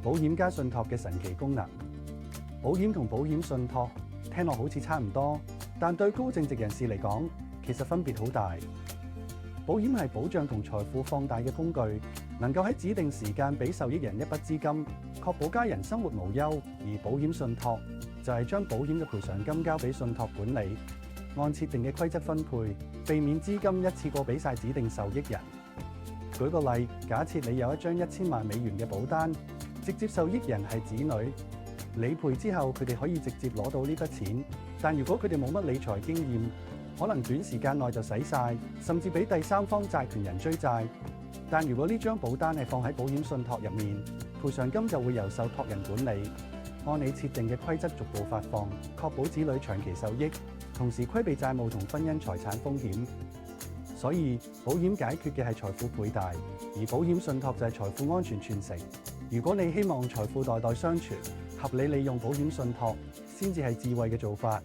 保險加信託嘅神奇功能。保險同保險信託聽落好似差唔多，但對高淨值人士嚟講，其實分別好大。保險係保障同財富放大嘅工具，能夠喺指定時間俾受益人一筆資金，確保家人生活無憂。而保險信託就係將保險嘅賠償金交俾信託管理，按設定嘅規則分配，避免資金一次過俾晒指定受益人。舉個例，假設你有一張1000萬美元嘅保單，直接受益人係子女，理賠之後佢哋可以直接攞到呢筆錢。但如果佢哋冇乜理財經驗，可能短時間內就使晒，甚至俾第三方債權人追債。但如果呢張保單係放喺保險信託入面，賠償金就會由受託人管理，按你設定嘅規則逐步發放，確保子女長期受益，同時規避債務同婚姻財產風險。所以保險解決嘅係財富倍大，而保險信託就係財富安全傳承。如果你希望財富代代相傳，合理利用保險信託先至係智慧嘅做法。